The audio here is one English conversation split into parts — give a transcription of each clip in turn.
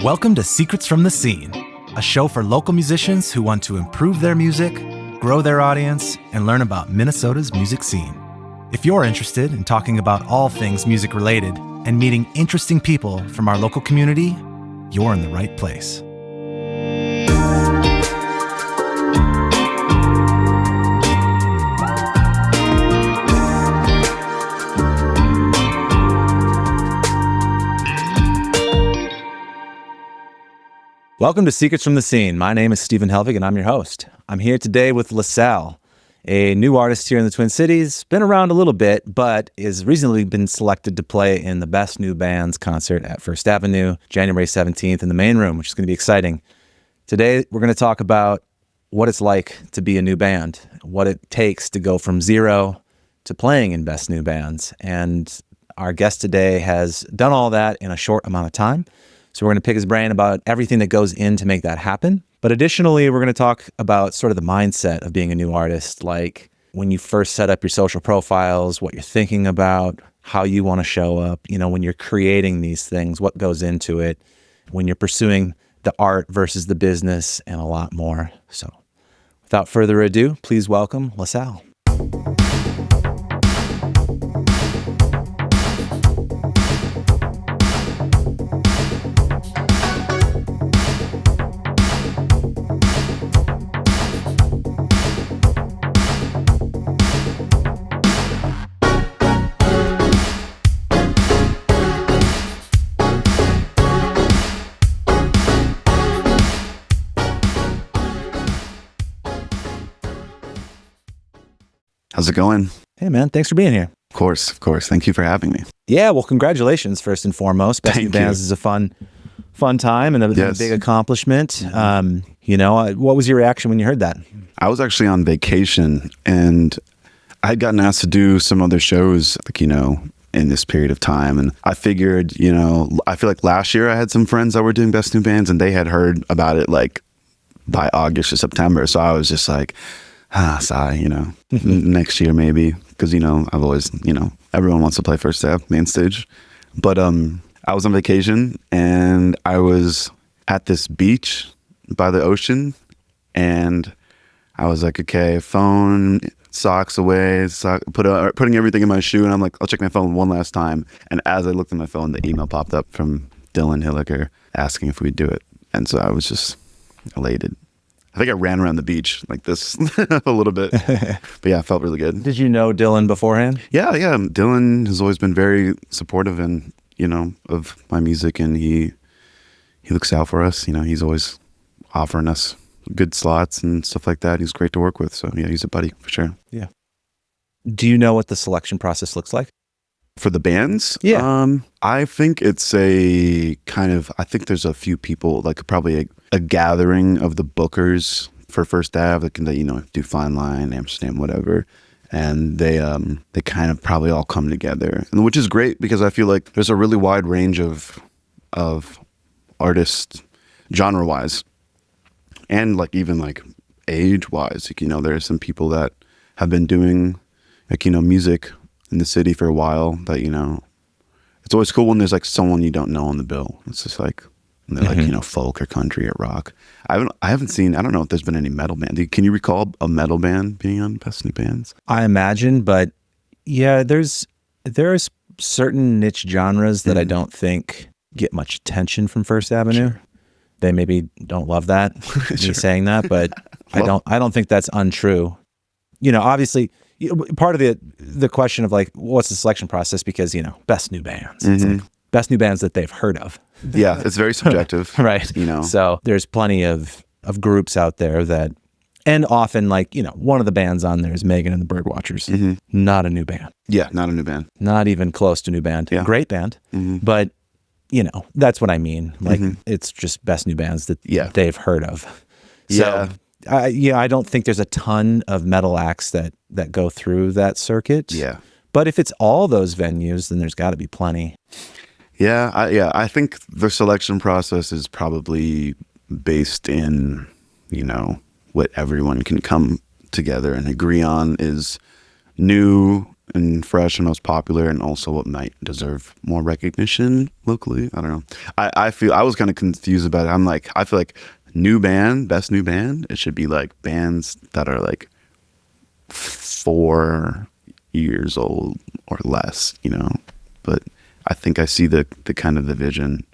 Welcome to Secrets from the Scene, a show for local musicians who want to improve their music, grow their audience, and learn about Minnesota's music scene. If you're interested in talking about all things music related and meeting interesting people from our local community, you're in the right place. Welcome to Secrets from the Scene. My name is Stephen Helvig, and I'm your host. I'm here today with Lasalle, a new artist here in the Twin Cities. Been around a little bit, but has recently been selected to play in the Best New Bands concert at First Avenue, January 17th in the main room, which is going to be exciting. Today, we're going to talk about what it's like to be a new band, what it takes to go from zero to playing in Best New Bands. And our guest today has done all that in a short amount of time. So we're going to pick his brain about everything that goes in to make that happen. But additionally, we're going to talk about sort of the mindset of being a new artist, like when you first set up your social profiles, what you're thinking about, how you want to show up, when you're creating these things, what goes into it, when you're pursuing the art versus the business, and a lot more. So without further ado, please welcome Lasalle. How's it going? Hey, man. Thanks for being here. Of course. Thank you for having me. Yeah, well, congratulations, first and foremost. Best New Bands is a fun time and a big accomplishment. What was your reaction when you heard that? I was actually on vacation, and I had gotten asked to do some other shows, in this period of time. And I figured, I feel like last year I had some friends that were doing Best New Bands, and they had heard about it like by August or September. So I was just like, sigh, next year maybe, because, I've always, everyone wants to play first half main stage. But I was on vacation, and I was at this beach by the ocean, and I was like, okay, phone, socks away, putting everything in my shoe, and I'm like, I'll check my phone one last time. And as I looked at my phone, the email popped up from Dylan Hilliker asking if we'd do it. And so I was just elated. I think I ran around the beach like this a little bit, but yeah, it felt really good. Did you know Dylan beforehand? Yeah. Dylan has always been very supportive and, of my music, and he looks out for us. He's always offering us good slots and stuff like that. He's great to work with. So yeah, he's a buddy for sure. Yeah. Do you know what the selection process looks like? For the bands? Yeah. I think it's I think there's a few people, like probably a gathering of the bookers for First Ave that can, do Fine Line, Amsterdam, whatever. And they kind of probably all come together, and which is great because I feel like there's a really wide range of artists, genre-wise, and even age-wise. There are some people that have been doing music in the city for a while that, it's always cool when there's someone you don't know on the bill. It's just they're folk or country or rock. I haven't seen, I don't know if there's been any metal band. Can you recall a metal band being on Best New Bands? I imagine, but yeah, there's certain niche genres that I don't think get much attention from First Avenue. Sure. They maybe don't love that, me saying that, but well, I don't think that's untrue. Obviously, part of the question of what's the selection process, because Best New Bands, it's Best New Bands that they've heard of. Yeah, it's very subjective. Right. So there's plenty of groups out there that, and often one of the bands on there is Megan and the Birdwatchers. Not a new band. Yeah, not a new band. Not even close to new band. Yeah. Great band. But that's what I mean. It's just Best New Bands that they've heard of. So, I don't think there's a ton of metal acts that go through that circuit. Yeah. But if it's all those venues, then there's got to be plenty. Yeah. I think the selection process is probably based in, what everyone can come together and agree on is new and fresh and most popular, and also what might deserve more recognition locally. I don't know. I feel I was kind of confused about it. I'm like, I feel like new band, best new band, it should be like bands that are like 4 years old or less, you know. But I think I see the kind of the vision,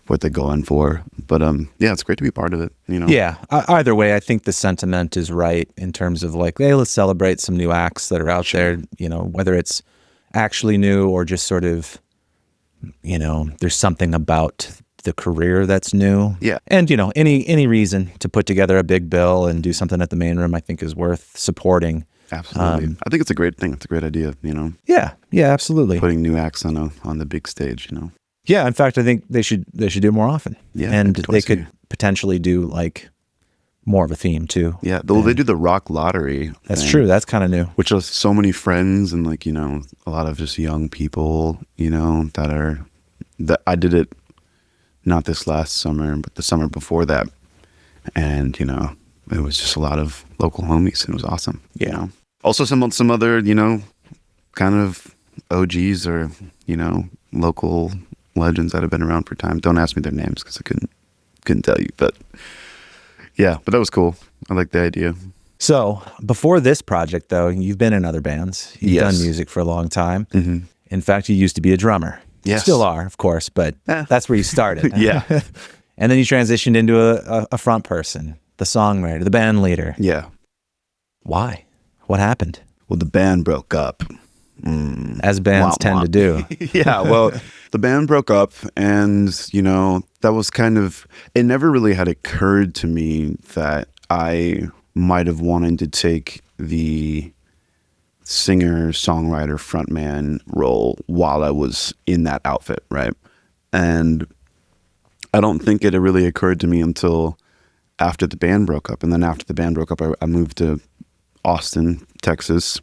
what they're going for. But yeah, it's great to be part of it, you know. Yeah. Either way, I think the sentiment is right in terms of like, hey, let's celebrate some new acts that are out there, you know, whether it's actually new or just sort of, you know, there's something about the career that's new. Yeah. And, you know, any reason to put together a big bill and do something at the main room, I think is worth supporting. Absolutely. I think it's a great thing. It's a great idea, you know. Yeah. Yeah, absolutely. Putting new acts on the big stage, you know. Yeah. In fact, I think they should do it more often. Yeah. And maybe they twice a could year. potentially do like more of a theme too. Yeah, they do the rock lottery. That's thing, true. That's kind of new. Which is so many friends and like, you know, a lot of just young people, you know, that I did it not this last summer, but the summer before that. And, you know, it was just a lot of local homies and it was awesome. Yeah. You know? Also some other, you know, kind of OGs or, you know, local legends that have been around for time. Don't ask me their names because I couldn't tell you, but yeah, but that was cool. I like the idea. So before this project, though, you've been in other bands. You've Yes. done music for a long time. Mm-hmm. In fact, you used to be a drummer. Yes. Still are, of course, but that's where you started. Yeah. And then you transitioned into a front person, the songwriter, the band leader. Yeah. Why? What happened? Well, the band broke up. As bands Womp tend womp. to do. Yeah, well, the band broke up, and you know that was kind of. It never really had occurred to me that I might have wanted to take the singer, songwriter, frontman role while I was in that outfit, right? And I don't think it really occurred to me until after the band broke up, and then after the band broke up, I moved to Austin, Texas.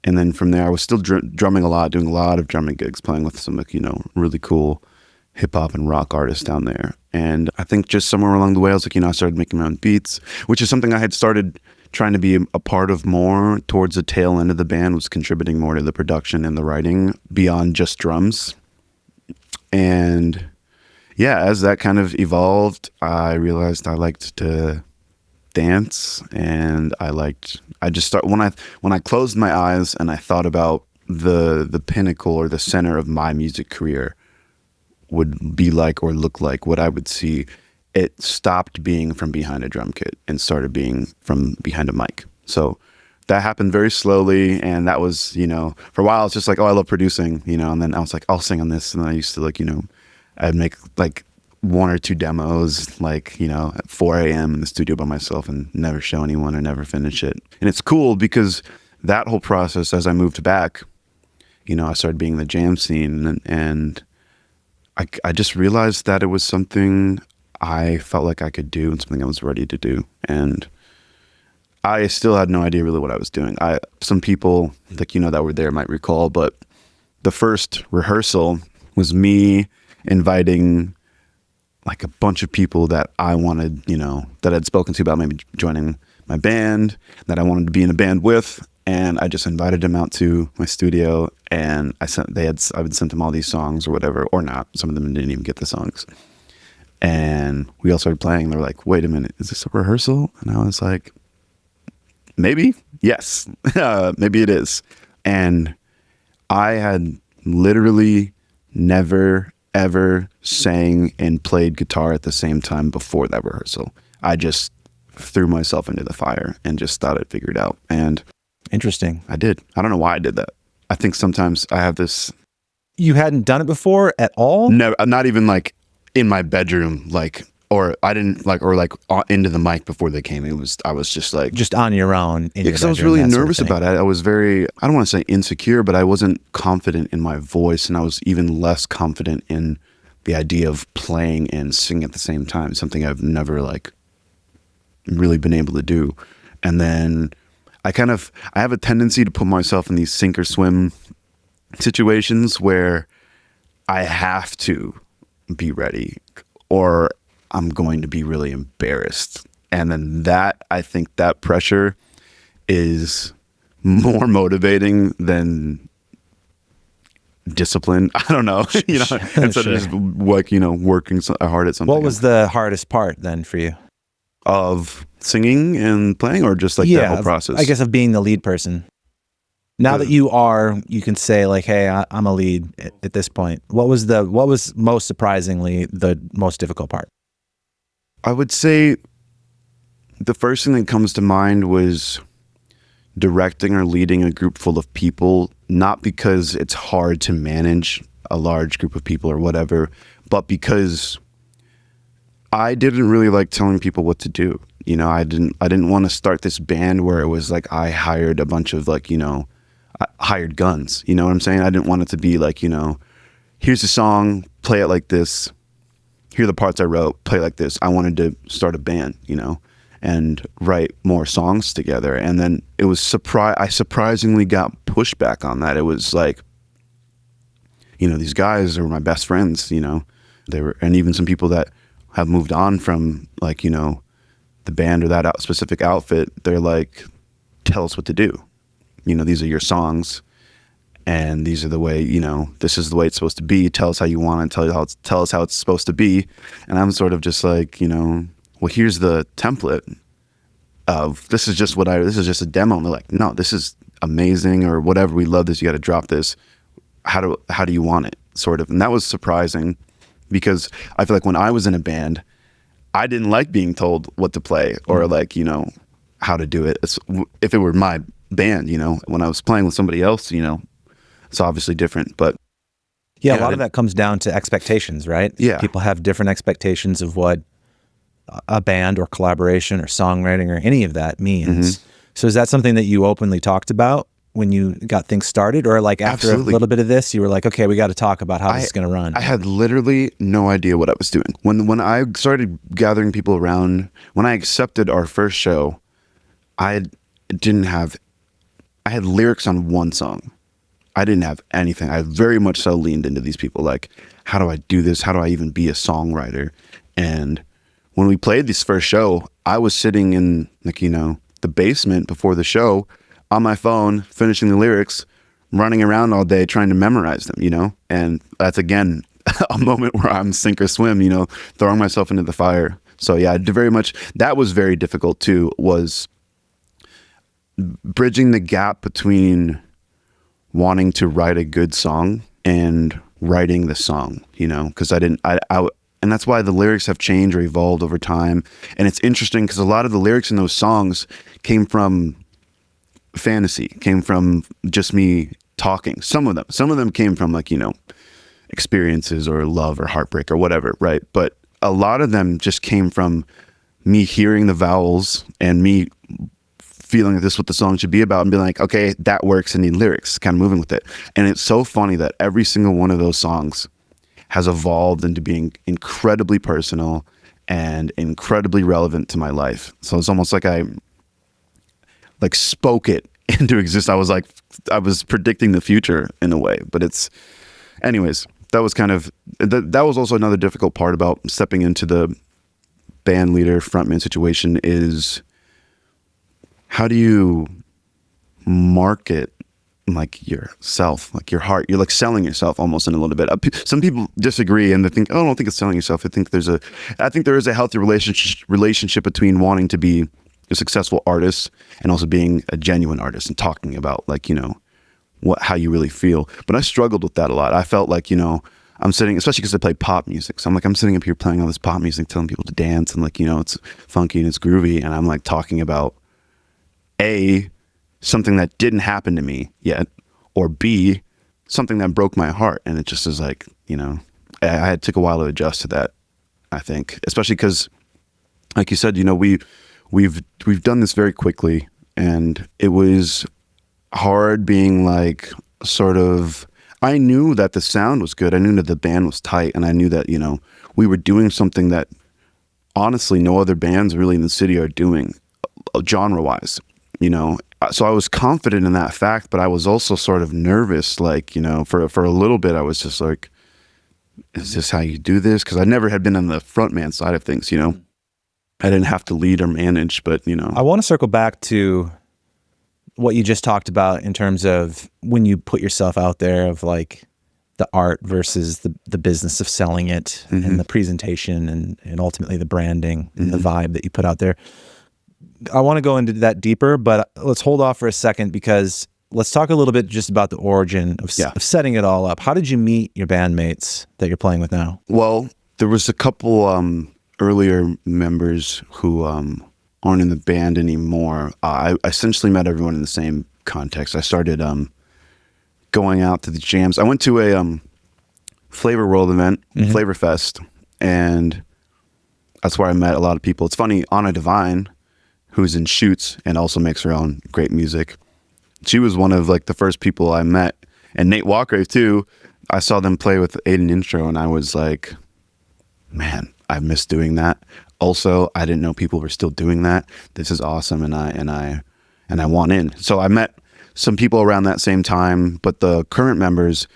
And then from there, I was still drumming a lot, doing a lot of drumming gigs, playing with some, you know, really cool hip hop and rock artists down there. And I think just somewhere along the way, I was like, you know, I started making my own beats, which is something I had started trying to be a part of more towards the tail end of the band, was contributing more to the production and the writing beyond just drums. And yeah, as that kind of evolved, I realized I liked to dance, and I just start when I closed my eyes and I thought about the pinnacle or the center of my music career would be like or look like what I would see, it stopped being from behind a drum kit and started being from behind a mic. So that happened very slowly, and that was, you know, for a while I was just like, oh, I love producing, you know, and then I was like, I'll sing on this, and then I used to like, you know, I'd make like 1 or 2 demos, like, you know, at 4 a.m. in the studio by myself and never show anyone or never finish it. And it's cool because that whole process, as I moved back, you know, I started being in the jam scene, and I just realized that it was something I felt like I could do and something I was ready to do. And I still had no idea really what I was doing. Some people, like, you know, that were there might recall, but the first rehearsal was me inviting like a bunch of people that I wanted, you know, that I'd spoken to about maybe joining my band, that I wanted to be in a band with. And I just invited them out to my studio, and I would send them all these songs or whatever, or not. Some of them didn't even get the songs. And we all started playing. They were like, wait a minute, is this a rehearsal? And I was like, maybe, yes, maybe it is. And I had literally never ever sang and played guitar at the same time before that rehearsal. I just threw myself into the fire and just thought I'd figure it out. And Interesting. I did. I don't know why I did that. I think sometimes I have this. You hadn't done it before at all? No, not even like in my bedroom, like, or I didn't like, or like into the mic before they came. I was just like, Just on your own. because I was really nervous about it. I was very, I don't want to say insecure, but I wasn't confident in my voice, and I was even less confident in the idea of playing and singing at the same time, something I've never like really been able to do. And then I have a tendency to put myself in these sink or swim situations where I have to be ready or I'm going to be really embarrassed. And then I think that pressure is more motivating than discipline. I don't know, instead of just like, working hard at something. What was the hardest part then for you? Of singing and playing, or just like that whole process? I guess of being the lead person. Now that you can say like, hey, I'm a lead at this point. What was most surprisingly the most difficult part? I would say the first thing that comes to mind was directing or leading a group full of people, not because it's hard to manage a large group of people or whatever, but because I didn't really like telling people what to do. I didn't want to start this band where it was like I hired a bunch of like, hired guns. You know what I'm saying? I didn't want it to be like, here's a song, play it like this. Here are the parts I wrote, play like this. I wanted to start a band, and write more songs together. And then it was I surprisingly got pushback on that. It was like, these guys are my best friends, they were, and even some people that have moved on from like, the band or that specific outfit, they're like, tell us what to do. These are your songs and these are the way, this is the way it's supposed to be. Tell us how you want it. Tell us how it's supposed to be. And I'm sort of just like, well, here's the template of, this is just a demo. And they're like, no, this is amazing or whatever. We love this. You got to drop this. How do you want it? Sort of. And that was surprising because I feel like when I was in a band, I didn't like being told what to play or like, how to do it. If it were my band, when I was playing with somebody else, it's obviously different, but yeah, a lot of that comes down to expectations, right? Yeah. People have different expectations of what a band or collaboration or songwriting or any of that means. Mm-hmm. So is that something that you openly talked about when you got things started, or like after Absolutely. A little bit of this, you were like, okay, we got to talk about how this is going to run? I had literally no idea what I was doing. When I started gathering people around, when I accepted our first show, I had lyrics on one song. I didn't have anything. I very much so leaned into these people. Like, how do I do this? How do I even be a songwriter? And when we played this first show, I was sitting in like, the basement before the show on my phone, finishing the lyrics, running around all day trying to memorize them, and that's again, a moment where I'm sink or swim, throwing myself into the fire. So yeah, very much, that was very difficult too, was bridging the gap between wanting to write a good song and writing the song, because and that's why the lyrics have changed or evolved over time. And it's interesting because a lot of the lyrics in those songs came from fantasy, came from just me talking. Some of them came from like, experiences or love or heartbreak or whatever, right? But a lot of them just came from me hearing the vowels and me feeling that this is what the song should be about and being like, okay, that works, and the lyrics, kind of moving with it. And it's so funny that every single one of those songs has evolved into being incredibly personal and incredibly relevant to my life. So it's almost like I like spoke it into existence. I was predicting the future in a way, but anyways, that was kind of, that was also another difficult part about stepping into the band leader frontman situation is, how do you market like yourself, like your heart? You're like selling yourself almost in a little bit. Some people disagree and they think, oh, I don't think it's selling yourself. I think there is a healthy relationship between wanting to be a successful artist and also being a genuine artist and talking about like, how you really feel. But I struggled with that a lot. I felt like, I'm sitting, especially because I play pop music. So I'm sitting up here playing all this pop music, telling people to dance and like, it's funky and it's groovy. And I'm like talking about something that didn't happen to me yet, or B, something that broke my heart. And it just is like, I took a while to adjust to that, I think, especially because like you said, we've done this very quickly, and it was hard being like sort of, I knew that the sound was good. I knew that the band was tight, and I knew that, we were doing something that honestly no other bands really in the city are doing genre-wise, So I was confident in that fact, but I was also sort of nervous, like, for a little bit I was just like, is this how you do this? Because I never had been on the frontman side of things, I didn't have to lead or manage, but, I want to circle back to what you just talked about in terms of when you put yourself out there of like the art versus the business of selling it and the presentation and ultimately the branding and the vibe that you put out there. I want to go into that deeper, but let's hold off for a second because let's talk a little bit just about the origin of setting it all up. How did you meet your bandmates that you're playing with now? Well, there was a couple earlier members who aren't in the band anymore. I essentially met everyone in the same context. I started going out to the jams. I went to a Flavor World event, Flavor Fest, and that's where I met a lot of people. It's funny, Anna Devine, who's in Shoots and also makes her own great music, she was one of like the first people I met. And Nate Walker too. I saw them play with Aiden Intro and I was like, man, I miss doing that. Also, I didn't know people were still doing that. This is awesome, and I want in. So I met some people around that same time, but the current members,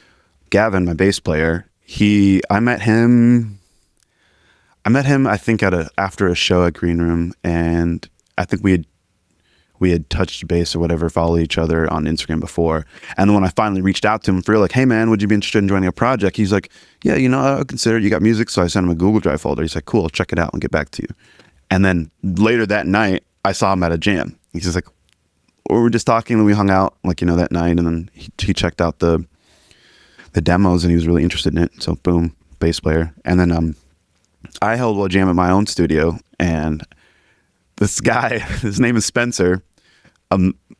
Gavin, my bass player, I met him I think after a show at Green Room, and I think we had touched base or whatever, followed each other on Instagram before. And then when I finally reached out to him for like, hey man, would you be interested in joining a project? He's like, yeah, I'll consider it. You got music? So I sent him a Google Drive folder. He's like, cool, I'll check it out and get back to you. And then later that night, I saw him at a jam. He's just like, we were just talking and we hung out like, that night. And then he checked out the demos and he was really interested in it. So boom, bass player. And then I held a jam at my own studio, and this guy, his name is Spencer,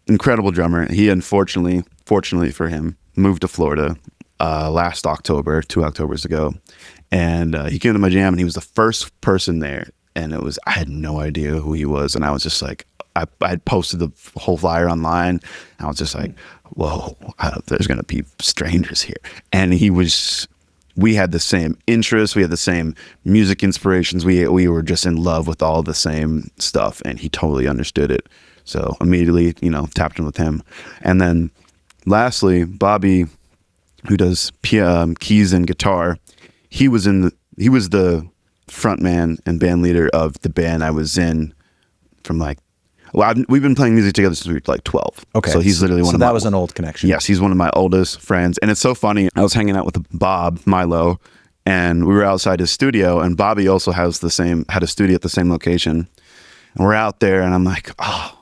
incredible drummer. He fortunately for him, moved to Florida last October, 2 Octobers ago. And he came to my jam and he was the first person there. And I had no idea who he was. And I was just like, I had posted the whole flyer online. And I was just like, whoa, there's going to be strangers here. And we had the same interests. We had the same music inspirations. We were just in love with all the same stuff, and he totally understood it. So immediately, tapped in with him. And then lastly, Bobby, who does keys and guitar, he was the frontman and band leader of the band I was in from we've been playing music together since we were like 12. Okay. So he's literally one of my... So that was an old connection. Yes, he's one of my oldest friends. And it's so funny. I was hanging out with Bob Milo, and we were outside his studio, and Bobby also had a studio at the same location. And we're out there, and I'm like, oh,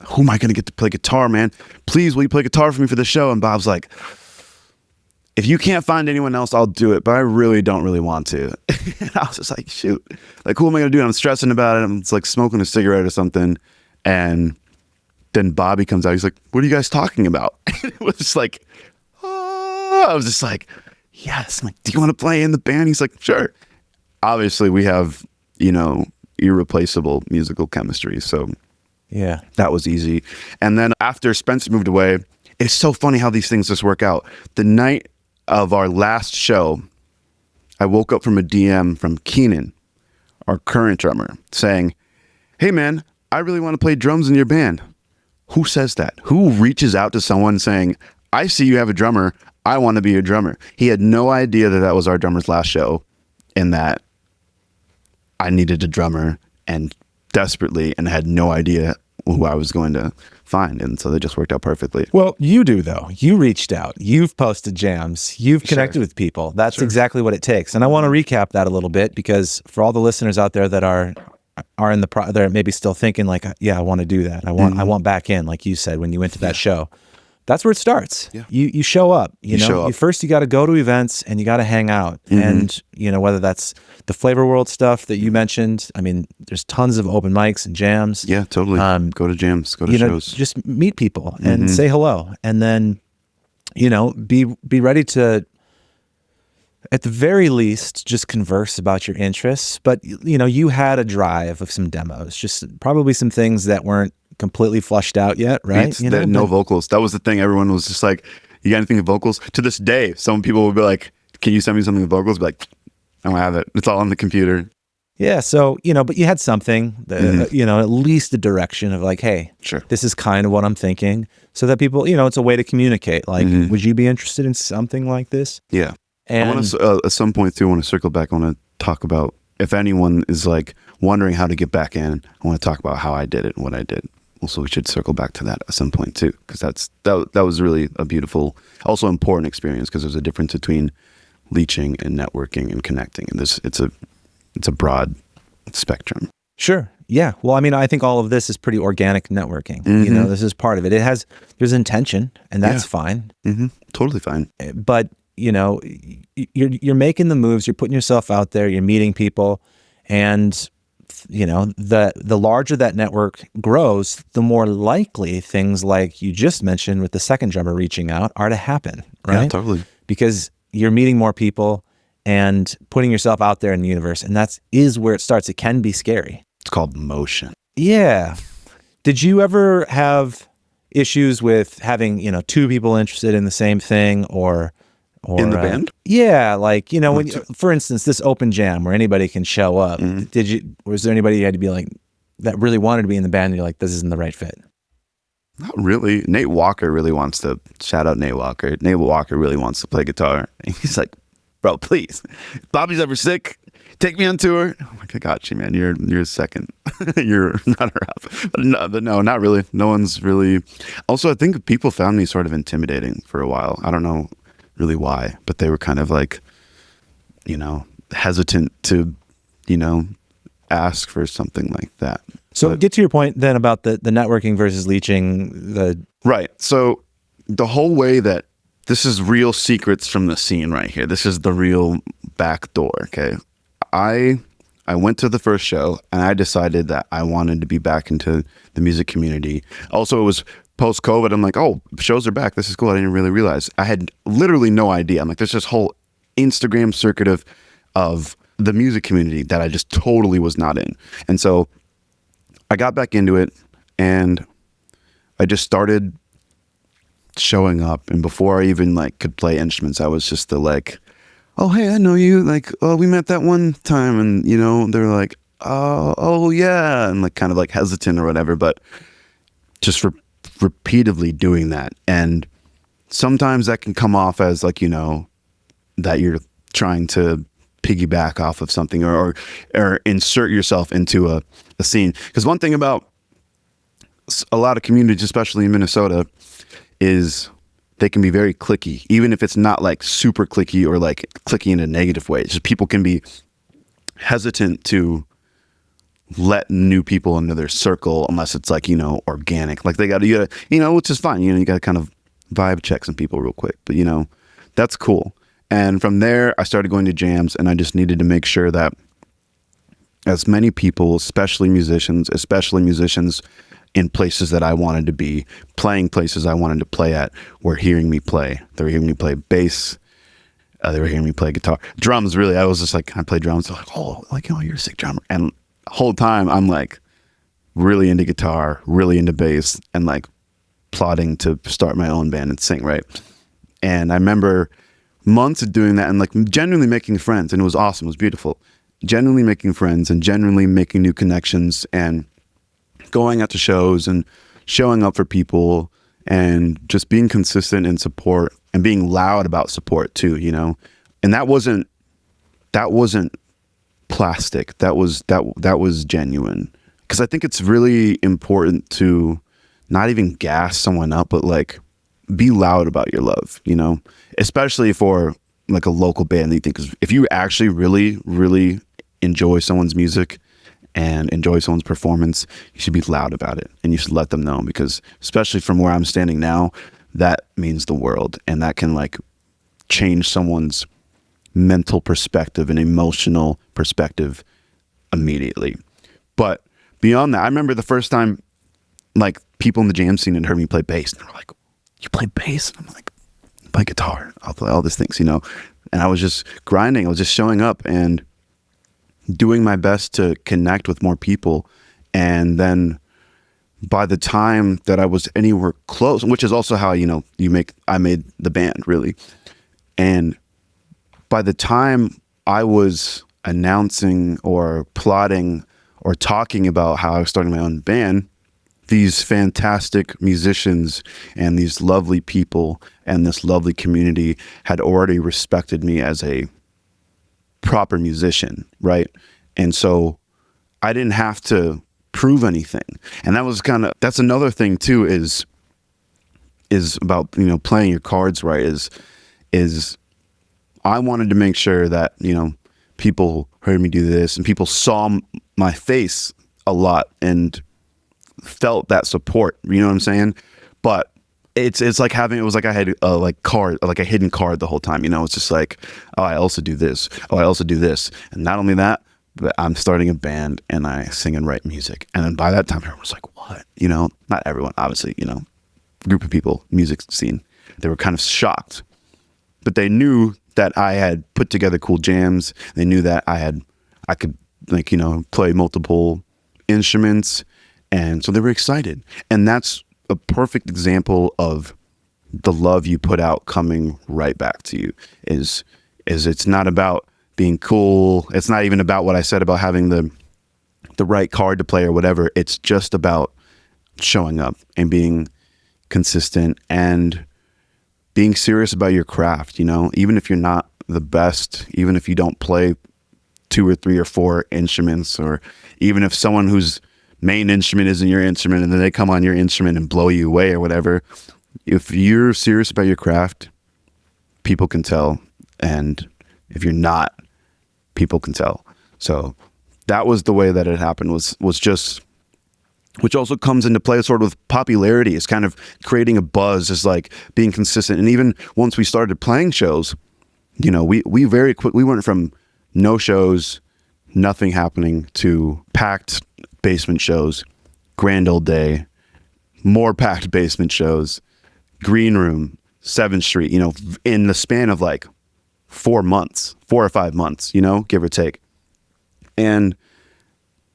who am I going to get to play guitar, man? Please, will you play guitar for me for the show? And Bob's like, if you can't find anyone else, I'll do it, but I really don't want to. And I was just like, shoot, like, who am I going to do? And I'm stressing about it. I'm just like smoking a cigarette or something. And then Bobby comes out. He's like, what are you guys talking about? And it was just like, oh, I was just like, yes. I'm like, do you want to play in the band? He's like, sure. Obviously, we have, irreplaceable musical chemistry. So yeah, that was easy. And then after Spencer moved away, it's so funny how these things just work out. The night of our last show, I woke up from a DM from Keenan, our current drummer, saying, hey man, I really want to play drums in your band. Who says that? Who reaches out to someone saying, I see you have a drummer, I want to be your drummer? He had no idea that was our drummer's last show, and that I needed a drummer and desperately, and had no idea who I was going to find. And so they just worked out perfectly. Well, you do though. You reached out, you've posted jams, you've connected with people. That's exactly what it takes. And I want to recap that a little bit, because for all the listeners out there that are in they're maybe still thinking like, yeah, I want to do that. I want back in, like you said, when you went to that show. That's where it starts. Yeah. You show up, you got to go to events and you got to hang out. And, whether that's the Flavor World stuff that you mentioned, I mean, there's tons of open mics and jams. Yeah, totally. Go to jams, go to shows. Just meet people and say hello. And then, be ready to, at the very least, just converse about your interests. But, you had a drive of some demos, just probably some things that weren't completely flushed out yet, right? No vocals. That was the thing. Everyone was just like, you got anything with vocals? To this day, some people will be like, can you send me something with vocals? Be like, I don't have it. It's all on the computer. Yeah. So, but you had something, at least a direction of like, hey, this is kind of what I'm thinking, so that people, it's a way to communicate. Like, would you be interested in something like this? Yeah. And I want to, at some point too, I want to circle back. I want to talk about, if anyone is like wondering how to get back in, I want to talk about how I did it and what I did. Also, we should circle back to that at some point too, because that was really a beautiful, also important experience, because there's a difference between leeching and networking and connecting, and it's a broad spectrum. Sure. Yeah. Well, I mean, I think all of this is pretty organic networking. This is part of it. There's intention, and that's fine. Totally fine. But you're making the moves. You're putting yourself out there. You're meeting people, and the larger that network grows, the more likely things like you just mentioned with the second drummer reaching out are to happen. Right? Yeah, totally. Because you're meeting more people and putting yourself out there in the universe, and is where it starts. It can be scary. It's called motion. Yeah. Did you ever have issues with having, two people interested in the same thing or in the band? Yeah. Like, when for instance, this open jam where anybody can show up, was there anybody you had to be like, that really wanted to be in the band and you're like, this isn't the right fit? Not really. Nate Walker really wants to, shout out Nate Walker. Nate Walker really wants to play guitar. And he's like, bro, please. If Bobby's ever sick, take me on tour. I'm like, I got you, man. You're second. You're not around. But no, not really. No one's really. Also, I think people found me sort of intimidating for a while. I don't know really why, but they were kind of like, hesitant to, ask for something like that. So get to your point then about the networking versus leeching. Right. So the whole way that this is real secrets from the scene right here. This is the real back door. Okay. I went to the first show and I decided that I wanted to be back into the music community. Also, it was post-COVID. I'm like, oh, shows are back. This is cool. I didn't really realize. I had literally no idea. I'm like, there's this whole Instagram circuit of the music community that I just totally was not in. And so I got back into it and I just started showing up. And before I even could play instruments, I was just oh, hey, I know you. Oh, we met that one time. And, they're like, oh yeah. And kind of hesitant or whatever, but just repeatedly doing that. And sometimes that can come off as that you're trying to piggyback off of something or insert yourself into a scene. Because one thing about a lot of communities, especially in Minnesota, is they can be very cliquey, even if it's not super cliquey or cliquey in a negative way. It's just people can be hesitant to let new people into their circle unless it's organic. They gotta, which is fine. You gotta kind of vibe check some people real quick, but that's cool. And from there, I started going to jams, and I just needed to make sure that as many people, especially musicians in places that I wanted to be, playing places I wanted to play at, were hearing me play. They were hearing me play bass. They were hearing me play guitar. Drums, really, I was just can I play drums? They're you're a sick drummer. And the whole time, I'm really into guitar, really into bass, and plotting to start my own band and sing, right? And I remember months of doing that and genuinely making friends, and it was awesome. It was beautiful. Genuinely making friends and genuinely making new connections and going out to shows and showing up for people and just being consistent in support and being loud about support too, and that wasn't plastic. That was genuine. Because I think it's really important to not even gas someone up, but be loud about your love, especially for a local band that you think is, if you actually really, really enjoy someone's music and enjoy someone's performance, you should be loud about it and you should let them know, because especially from where I'm standing now, that means the world, and that can change someone's mental perspective and emotional perspective immediately. But beyond that, I remember the first time people in the jam scene had heard me play bass, and they were like, you play bass? And I'm like, I play guitar. I'll play all these things, And I was just grinding. I was just showing up and doing my best to connect with more people. And then by the time that I was anywhere close, which is also how, I made the band, really. And by the time I was announcing or plotting or talking about how I was starting my own band, these fantastic musicians and these lovely people and this lovely community had already respected me as a proper musician, right? And so I didn't have to prove anything. And that's another thing too, is about, you know, playing your cards right, is I wanted to make sure that, you know, people heard me do this and people saw my face a lot and felt that support, you know what I'm saying? But it was like I had a hidden card the whole time, you know. It's just like, oh, I also do this. Oh, I also do this. And not only that, but I'm starting a band and I sing and write music. And then by that time, everyone was like, what? You know, not everyone, obviously, you know, group of people, music scene, they were kind of shocked. But they knew that I had put together cool jams. They knew that I could, like, you know, play multiple instruments. And so they were excited. And that's a perfect example of the love you put out coming right back to you. Is it's not about being cool. It's not even about what I said about having the right card to play or whatever. It's just about showing up and being consistent and being serious about your craft, you know, even if you're not the best, even if you don't play 2 or 3 or 4 instruments, or even if someone whose main instrument isn't your instrument and then they come on your instrument and blow you away or whatever, if you're serious about your craft, people can tell. And if you're not, people can tell. So that was the way that it happened, was just, which also comes into play sort of with popularity. It's kind of creating a buzz, is like being consistent. And even once we started playing shows, you know, we very quick, we went from no shows, nothing happening, to packed basement shows, Grand Old Day, more packed basement shows, Green Room, 7th Street, you know, in the span of like 4 or 5 months, you know, give or take. And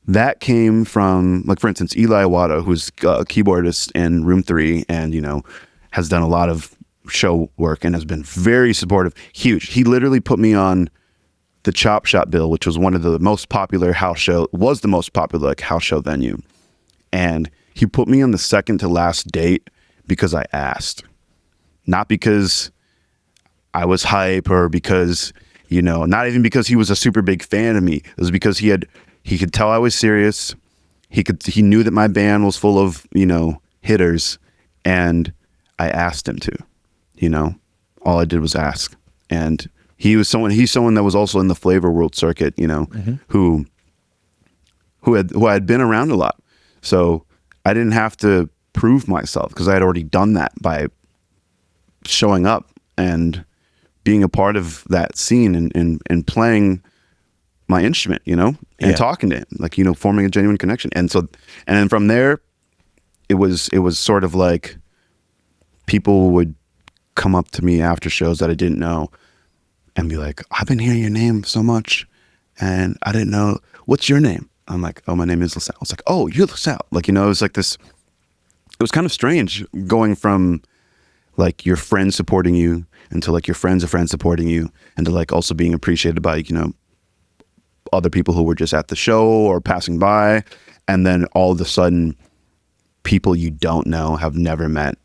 that came from, like, for instance, Eli Iwata, who's a keyboardist in Room 3 and, you know, has done a lot of show work and has been very supportive. Huge. He literally put me on the Chop Shop bill, which was one of the most popular house show, was the most popular like house show venue. And he put me on the second to last date because I asked, not because I was hype or because, you know, not even because he was a super big fan of me. It was because he could tell I was serious. He knew that my band was full of, you know, hitters, and I asked him to, you know, all I did was ask. And he's someone that was also in the Flavor World circuit, you know, who had been around a lot. So I didn't have to prove myself because I had already done that by showing up and being a part of that scene and playing my instrument, you know, and talking to him, like, you know, forming a genuine connection. And then from there, it was sort of like people would come up to me after shows that I didn't know and be like, I've been hearing your name so much and I didn't know, what's your name? I'm like, oh, my name is Lasalle. It's like, oh, you're Lasalle. Like, you know, it was like this, it was kind of strange going from like your friends supporting you into like your friends of friends supporting you, and to like also being appreciated by, you know, other people who were just at the show or passing by. And then all of a sudden people you don't know, have never met,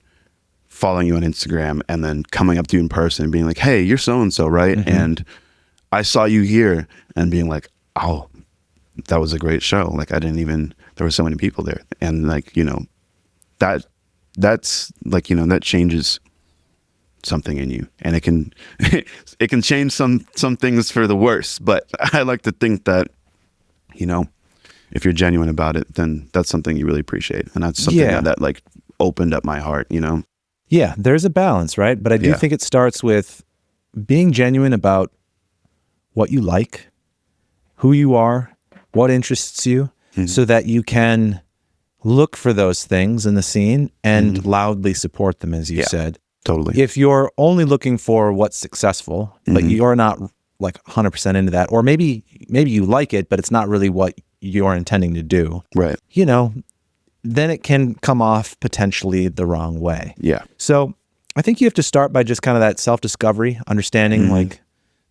following you on Instagram and then coming up to you in person and being like, hey, you're so-and-so, right? And I saw you here, and being like, oh, that was a great show. Like, I didn't even, there were so many people there. And like, you know, that's like, you know, that changes something in you, and it can change some things for the worse. But I like to think that, you know, if you're genuine about it, then that's something you really appreciate. And that's something that like opened up my heart, you know? Yeah, there's a balance, right? But I do think it starts with being genuine about what you like, who you are, what interests you, so that you can look for those things in the scene and loudly support them, as you said. Totally. If you're only looking for what's successful, but you're not like 100% into that, or maybe you like it, but it's not really what you're intending to do, right? You know, then it can come off potentially the wrong way. Yeah. So I think you have to start by just kind of that self-discovery, understanding like,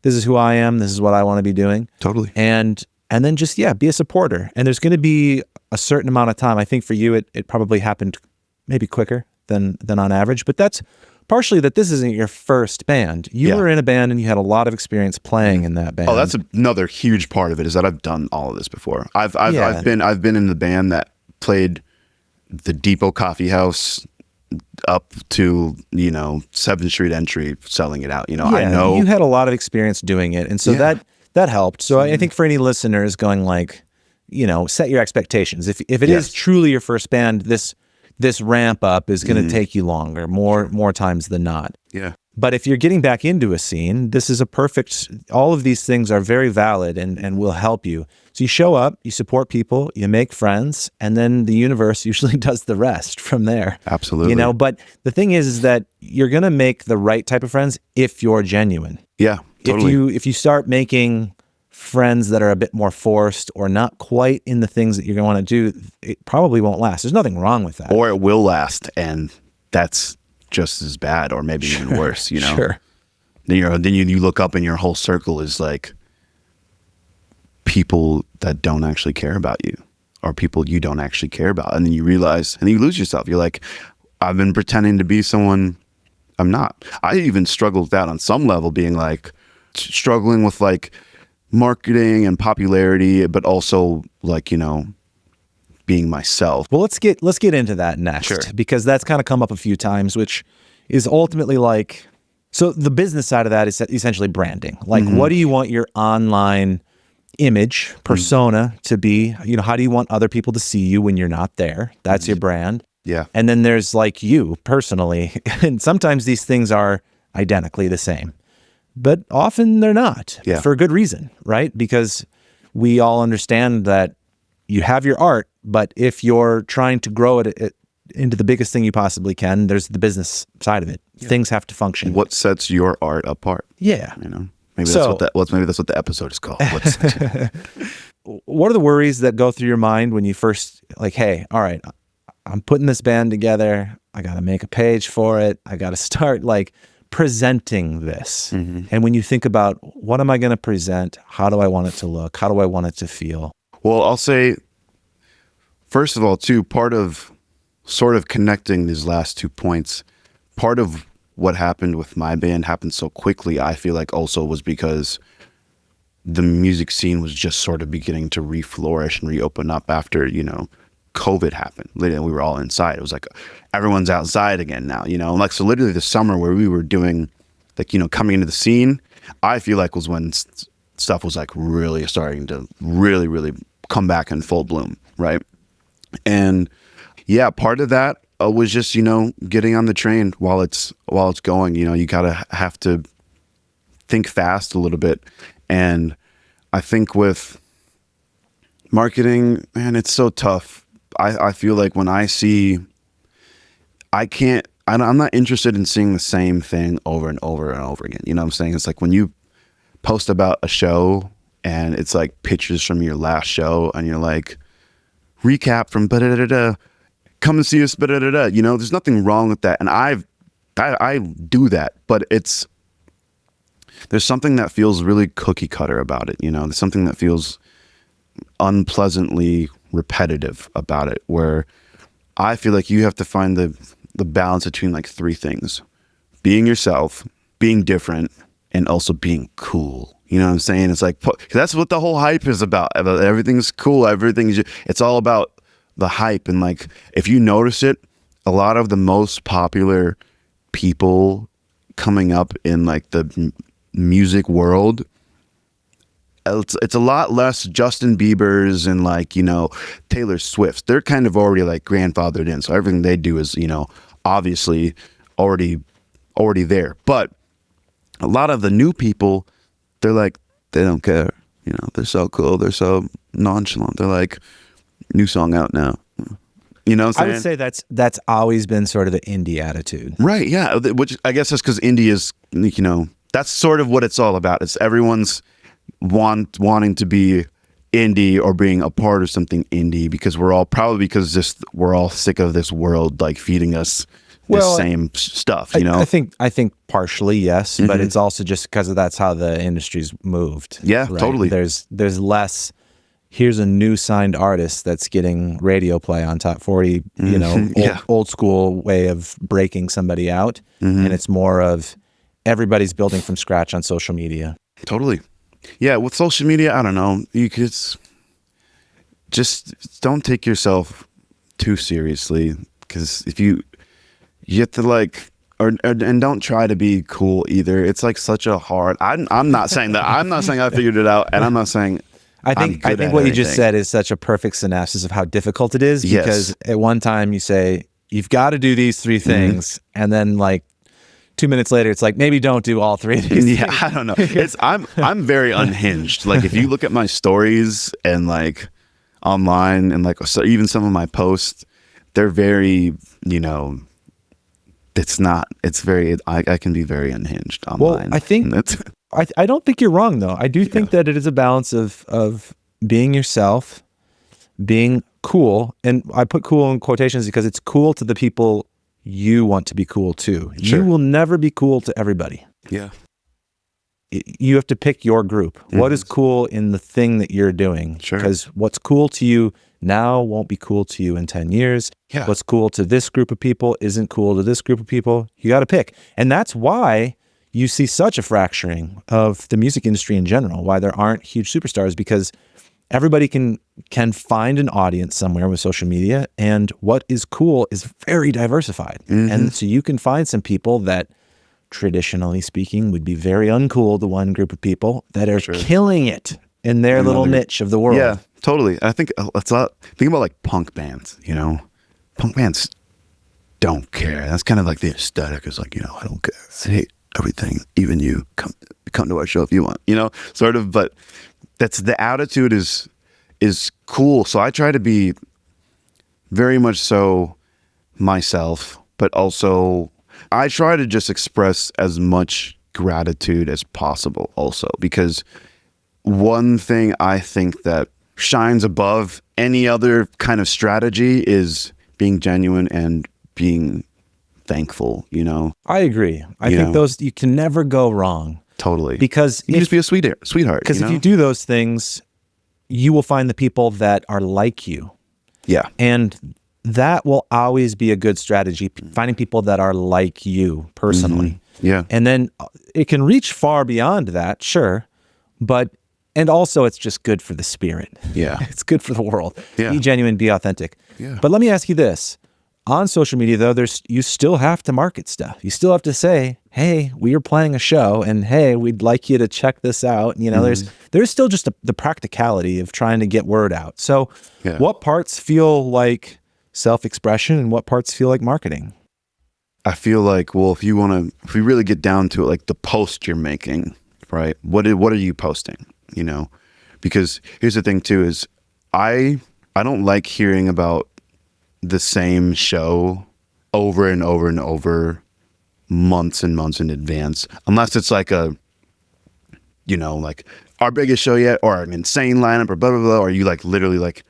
this is who I am, this is what I want to be doing. Totally. And then just, be a supporter. And there's going to be a certain amount of time. I think for you, it probably happened maybe quicker than on average, but that's partially that this isn't your first band. You were in a band and you had a lot of experience playing in that band. Oh, that's another huge part of it, is that I've done all of this before. I've been in the band that played the Depot Coffee House up to 7th Street Entry, selling it out. I know you had a lot of experience doing it, and so that helped. So I think for any listeners going like, set your expectations. If it is truly your first band, this ramp up is going to take you longer, more times than not. Yeah. But if you're getting back into a scene, this is all of these things are very valid and will help you. So you show up, you support people, you make friends, and then the universe usually does the rest from there. Absolutely. But the thing is that you're going to make the right type of friends if you're genuine. Yeah, totally. If you start making friends that are a bit more forced or not quite in the things that you're going to want to do, it probably won't last. There's nothing wrong with that. Or it will last, and that's just as bad, or maybe even worse. Sure. Then you look up and your whole circle is like people that don't actually care about you, or people you don't actually care about, and then you realize, and you lose yourself. You're like, I've been pretending to be someone I'm not. I even struggled with that on some level, being like struggling with like marketing and popularity, but also like being myself. Well, let's get into that next, because that's kind of come up a few times, which is ultimately like, so the business side of that is essentially branding. Like, what do you want your online image persona to be? How do you want other people to see you when you're not there? That's your brand. Yeah. And then there's like you personally, and sometimes these things are identically the same, but often they're not, for a good reason, right? Because we all understand that you have your art, but if you're trying to grow it into the biggest thing you possibly can, there's the business side of it. Yeah. Things have to function. What sets your art apart? Yeah. Maybe that's what the episode is called. What are the worries that go through your mind when you first like, hey, all right, I'm putting this band together. I got to make a page for it. I got to start like presenting this. And when you think about what am I going to present? How do I want it to look? How do I want it to feel? Well, I'll say, first of all, too, part of sort of connecting these last 2 points, part of what happened with my band happened so quickly, I feel like also was because the music scene was just sort of beginning to reflourish and reopen up after, COVID happened. Literally, we were all inside. It was like everyone's outside again now, Like, so literally the summer where we were doing, like, coming into the scene, I feel like was when stuff was like really starting to really, really come back in full bloom, right? And yeah, part of that was just getting on the train while it's going. You gotta have to think fast a little bit, and I think with marketing, man, it's so tough. I feel like when I see, I'm not interested in seeing the same thing over and over and over again. You know what I'm saying? It's like when you post about a show and it's like pictures from your last show and you're like, recap from da-da-da-da, come and see us, da-da-da-da. There's nothing wrong with that. And I do that, but there's something that feels really cookie cutter about it. There's something that feels unpleasantly repetitive about it, where I feel like you have to find the balance between like three things: being yourself, being different, and also being cool. You know what I'm saying? It's like, that's what the whole hype is about. Everything's cool. It's all about the hype. And like, if you notice it, a lot of the most popular people coming up in like the music world, it's a lot less Justin Bieber's and like, Taylor Swift's. They're kind of already like grandfathered in. So everything they do is, obviously already there. But a lot of the new people, they're like, they don't care. They're so cool. They're so nonchalant. They're like, new song out now. You know what I'm saying? I would say that's always been sort of the indie attitude. Right, yeah. Which I guess is because indie is, that's sort of what it's all about. It's everyone's wanting to be indie or being a part of something indie, because we're all sick of this world like feeding us the same stuff, I think partially yes, but it's also just because that's how the industry's moved. Yeah, right? totally. There's less here's a new signed artist that's getting radio play on top 40, you know, old school way of breaking somebody out. And it's more of everybody's building from scratch on social media. Totally. Yeah, with social media, I don't know. You could just don't take yourself too seriously, because if you have to like, and don't try to be cool either. It's like such a hard. I'm not saying that. I'm not saying I figured it out, and I'm not saying. I think what you just said is such a perfect synopsis of how difficult it is. Because at one time you say you've got to do these 3 things, and then like 2 minutes later, it's like maybe don't do all 3 of these. Yeah, I don't know. I'm very unhinged. Like if you look at my stories and like online and like so even some of my posts, they're very, you know, I can be very unhinged online. Well, I think I don't think you're wrong though. I do think that it is a balance of being yourself, being cool, and I put cool in quotations because it's cool to the people you want to be cool to. Sure. You will never be cool to everybody. Yeah. You have to pick your group. What is cool in the thing that you're doing? Sure. Because what's cool to you now won't be cool to you in 10 years. Yeah. What's cool to this group of people isn't cool to this group of people. You got to pick. And that's why you see such a fracturing of the music industry in general, why there aren't huge superstars, because everybody can find an audience somewhere with social media, and what is cool is very diversified. And so you can find some people that, traditionally speaking, would be very uncool to one group of people that are killing it in their little niche of the world. Yeah, totally. I think think about like punk bands, you know. Punk bands don't care. That's kind of like the aesthetic is like, you know, I don't care. I hate everything, even you. Come to our show if you want, you know, sort of. But that's the attitude is cool. So I try to be very much so myself, but also I try to just express as much gratitude as possible also, because one thing I think that shines above any other kind of strategy is being genuine and being thankful, you know? I agree. I think those, you can never go wrong. Totally. Because you just be a sweetheart. Because if you do those things, you will find the people that are like you. Yeah. And that will always be a good strategy, finding people that are like you personally. Yeah. And then it can reach far beyond that, sure. And also it's just good for the spirit. Yeah. It's good for the world. Yeah. Be genuine, be authentic. Yeah. But let me ask you this. On social media, though, you still have to market stuff. You still have to say, hey, we are playing a show, and hey, we'd like you to check this out. You know, there's still just the practicality of trying to get word out. So what parts feel like self-expression and what parts feel like marketing? I feel like, well, if we really get down to it, like the post you're making, right? What are you posting? You know, because here's the thing too, is I don't like hearing about the same show over and over and over months and months in advance, unless it's like a, you know, like our biggest show yet, or an insane lineup, or blah, blah, blah, or you like literally like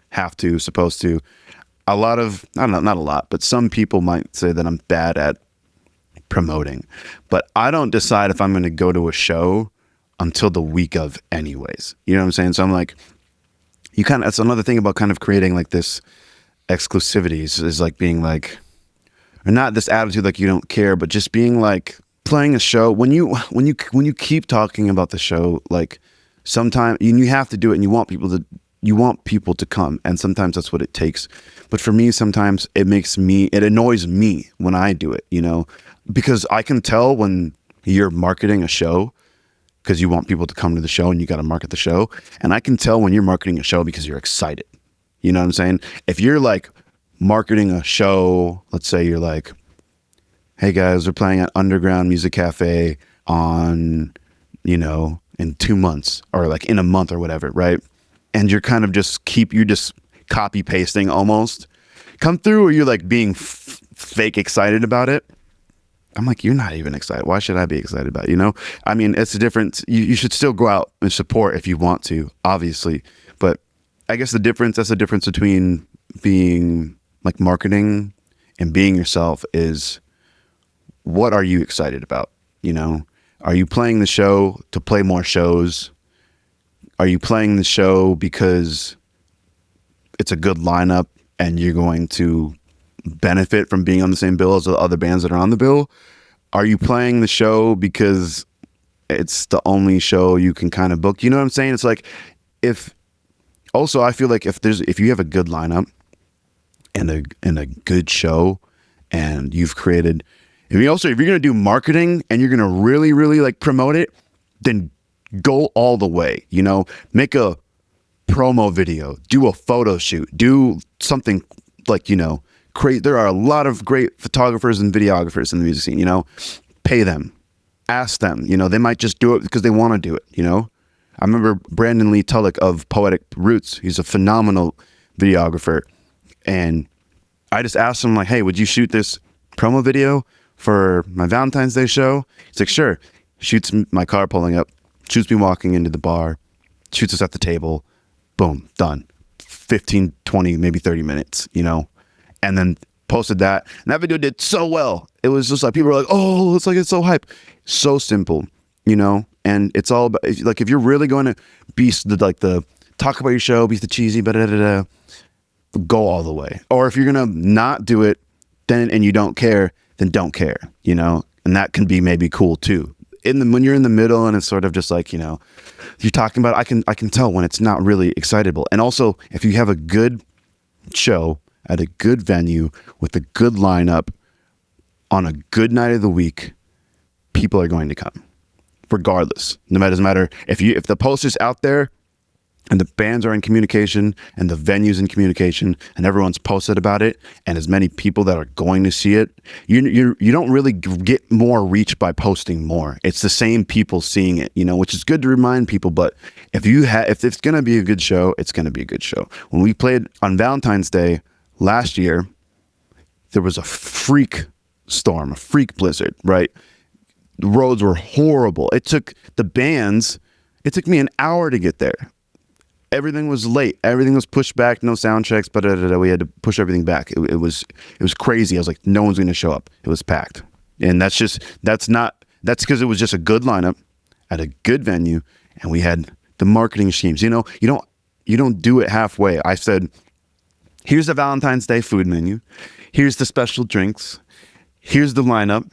supposed to. A lot of, I don't know, not a lot, but some people might say that I'm bad at promoting, but I don't decide if I'm going to go to a show until the week of anyways. You know what I'm saying? So I'm like, that's another thing about kind of creating like this exclusivity is like being like, or not this attitude like you don't care, but just being like playing a show when you keep talking about the show, like sometimes you have to do it, and you want people to come, and sometimes that's what it takes. But for me, sometimes it annoys me when I do it, you know, because I can tell when you're marketing a show because you want people to come to the show and you got to market the show. And I can tell when you're marketing a show because you're excited. You know what I'm saying? If you're like marketing a show, let's say you're like, hey guys, we're playing at Underground Music Cafe on, you know, in 2 months, or like in a month or whatever, right? And you're kind of you're just copy pasting almost. Come through, or you're like being fake excited about it. I'm like, you're not even excited. Why should I be excited about it? You know? I mean, it's a difference. You should still go out and support if you want to, obviously. But I guess that's the difference between being like marketing and being yourself is, what are you excited about? You know, are you playing the show to play more shows? Are you playing the show because it's a good lineup and you're going to benefit from being on the same bill as the other bands that are on the bill? Are you playing the show because it's the only show you can kind of book? You know what I'm saying? It's like, also, I feel like if you have a good lineup and a good show, and you've created, if you're going to do marketing and you're going to really, really like promote it, then go all the way. You know, make a promo video, do a photo shoot, do something like, you know, create. There are a lot of great photographers and videographers in the music scene. You know, pay them, ask them. You know, they might just do it because they want to do it. You know. I remember Brandon Lee Tulloch of Poetic Roots. He's a phenomenal videographer. And I just asked him, like, hey, would you shoot this promo video for my Valentine's Day show? He's like, sure. Shoots my car pulling up, shoots me walking into the bar, shoots us at the table. Boom, done. 15, 20, maybe 30 minutes, you know? And then posted that. And that video did so well. It was just like, people were like, oh, it's so hype. So simple, you know? And it's all about, like, if you're really going to be the talk about your show, be the cheesy, go all the way. Or if you're going to not do it, then, and you don't care, then don't care, you know? And that can be maybe cool too. When you're in the middle and it's sort of just like, you know, you're talking about, I can tell when it's not really excitable. And also, if you have a good show at a good venue with a good lineup on a good night of the week, people are going to come. Regardless, doesn't matter if the poster's out there and the bands are in communication and the venue's in communication and everyone's posted about it and as many people that are going to see it, you don't really get more reach by posting more. It's the same people seeing it, you know, which is good to remind people. But if it's gonna be a good show, it's gonna be a good show. When we played on Valentine's Day last year, there was a freak storm, a freak blizzard, right? The roads were horrible. It took me an hour to get there. Everything was late. Everything was pushed back. No sound checks, but we had to push everything back. It was crazy. I was like, no one's going to show up. It was packed. And that's because it was just a good lineup at a good venue. And we had the marketing schemes. You know, you don't do it halfway. I said, here's the Valentine's Day food menu. Here's the special drinks. Here's the lineup.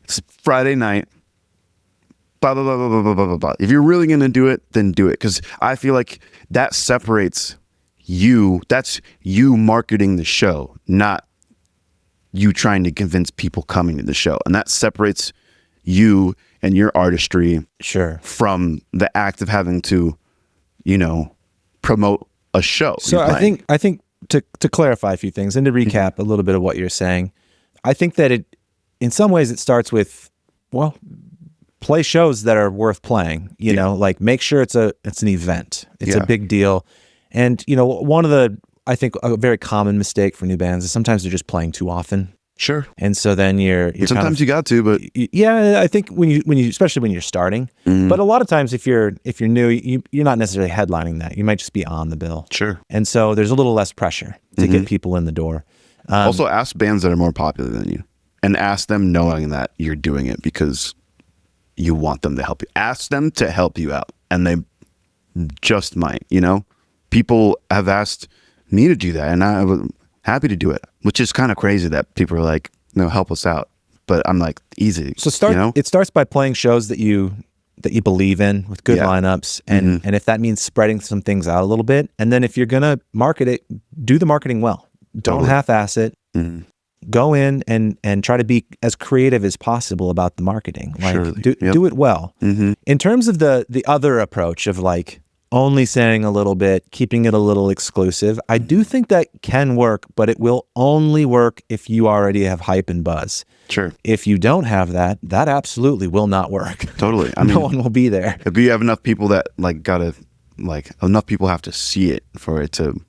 It's Friday night, blah, blah, blah, blah, blah, blah, blah, blah. If you're really going to do it, then do it. Because I feel like that separates you. That's you marketing the show, not you trying to convince people coming to the show. And that separates you and your artistry from the act of having to, you know, promote a show. So I think to clarify a few things and to recap a little bit of what you're saying, I think that in some ways it starts with, well, play shows that are worth playing, you know, like make sure it's an event. It's a big deal. And, you know, one of I think a very common mistake for new bands is sometimes they're just playing too often. Sure. And so then you're sometimes you got to, but yeah, I think when you especially when you're starting, but a lot of times if you're new, you're not necessarily headlining that. You might just be on the bill. Sure. And so there's a little less pressure to get people in the door. Also ask bands that are more popular than you. And ask them knowing that you're doing it because you want them to help you. Ask them to help you out. And they just might, you know? People have asked me to do that, and I was happy to do it, which is kind of crazy that people are like, no, help us out. But I'm like, easy. So you know? It starts by playing shows that you believe in with good lineups. And if that means spreading some things out a little bit. And then if you're going to market it, do the marketing well. Don't half-ass it. Go in and try to be as creative as possible about the marketing. Like do it well. In terms of the other approach of like only saying a little bit, keeping it a little exclusive, I do think that can work, but it will only work if you already have hype and buzz. Sure. If you don't have that absolutely will not work. Totally. I mean, no one will be there. If you have enough people that enough people have to see it for it to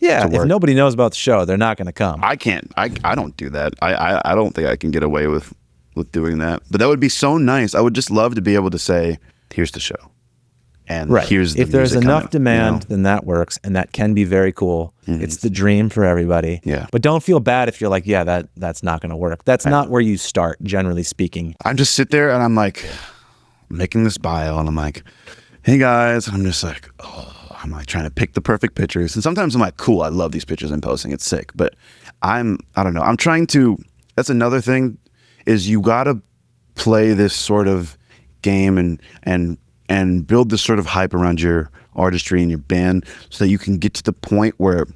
if nobody knows about the show, they're not going to come. I don't do that. I don't think I can get away with doing that. But that would be so nice. I would just love to be able to say, here's the show. And here's the if there's music enough coming, demand, you know? then that works. And that can be very cool. It's the dream for everybody. Yeah. But don't feel bad if you're like, that's not going to work. That's not where you start, generally speaking. I just sit there and I'm like making this bio and I'm like, hey guys. And I'm just like, I'm like trying to pick the perfect pictures. And sometimes I'm like, cool, I love these pictures I'm posting. It's sick. But I don't know. I'm trying to, that's another thing is you got to play this sort of game and build this sort of hype around your artistry and your band so that you can get to the point where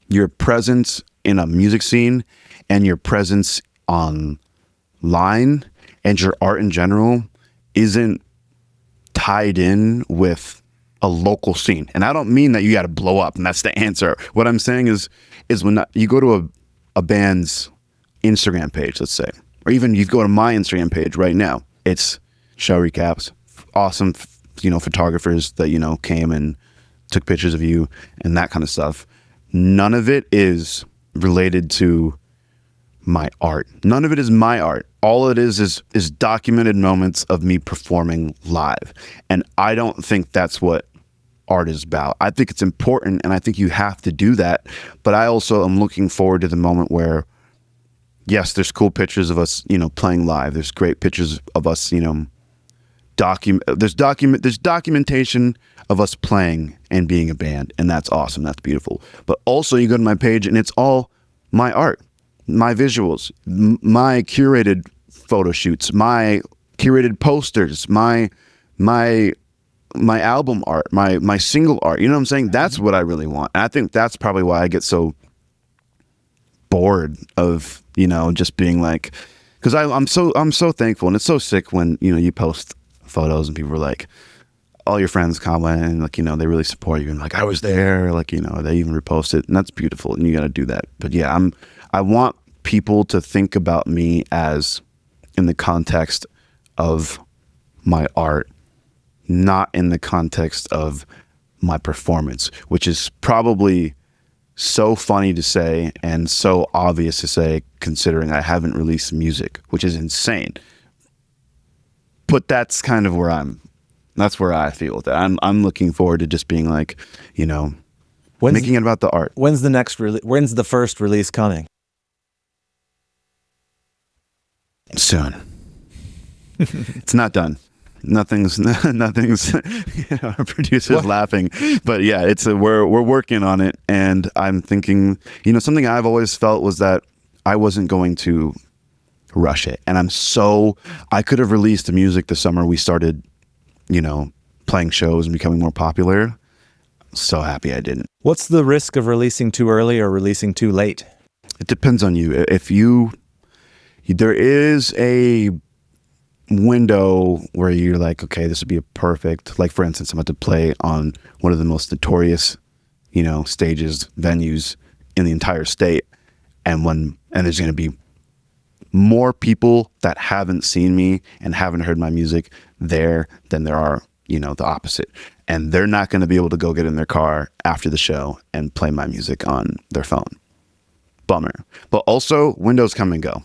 your presence in a music scene and your presence online and your art in general isn't tied in with a local scene. And I don't mean that you got to blow up and that's the answer. What I'm saying is when you go to a band's Instagram page, let's say, or even you go to my Instagram page right now, it's show recaps, awesome, photographers that, came and took pictures of you and that kind of stuff. None of it is related to my art. None of it is my art. All it is documented moments of me performing live. And I don't think that's what art is about. I think it's important and I think you have to do that. But I also am looking forward to the moment where, yes, there's cool pictures of us, playing live. There's great pictures of us, there's documentation of us playing and being a band. And that's awesome. That's beautiful. But also you go to my page and it's all my art, my visuals, my curated photo shoots, my curated posters, my album art, my single art. You know what I'm saying? That's what I really want. And I think that's probably why I get so bored of, just being like, because I'm so thankful, and it's so sick when, you post photos and people are like, all your friends comment and like, they really support you and like, I was there, like, they even repost it, and that's beautiful, and you got to do that. But yeah, I want people to think about me as in the context of my art, not in the context of my performance, which is probably so funny to say and so obvious to say considering I haven't released music, which is insane. But that's kind of that's where I feel with that. I'm looking forward to just being like, making it about the art. When's the first release coming? Soon. It's not done. Nothing's our producer's laughing, but yeah, we're working on it, and I'm thinking, something I've always felt was that I wasn't going to rush it, and I could have released the music the summer we started, playing shows and becoming more popular. So happy I didn't. What's the risk of releasing too early or releasing too late? It depends on you. There is a window where you're like, okay, this would be a perfect, like for instance, I'm about to play on one of the most notorious, stages, venues in the entire state. And there's going to be more people that haven't seen me and haven't heard my music there than there are, the opposite. And they're not going to be able to go get in their car after the show and play my music on their phone. Bummer. But also windows come and go.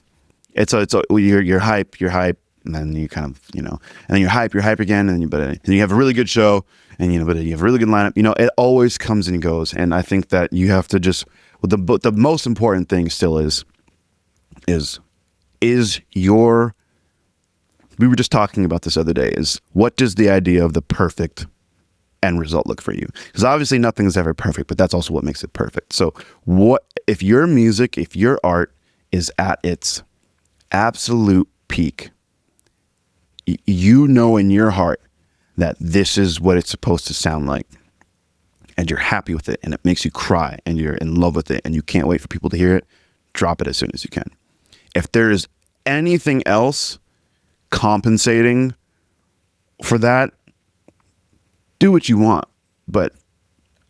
You're hype, and then you kind of, and then you're hype again, and you have a really good show, and but you have a really good lineup. It always comes and goes, and I think that you have to just. Well, the most important thing still is your. We were just talking about this other day. Is what does the idea of the perfect end result look for you? Because obviously nothing is ever perfect, but that's also what makes it perfect. So what if your music, if your art is at its absolute peak? In your heart that this is what it's supposed to sound like, and you're happy with it, and it makes you cry, and you're in love with it, and you can't wait for people to hear it, drop it as soon as you can. If there is anything else compensating for that, do what you want, but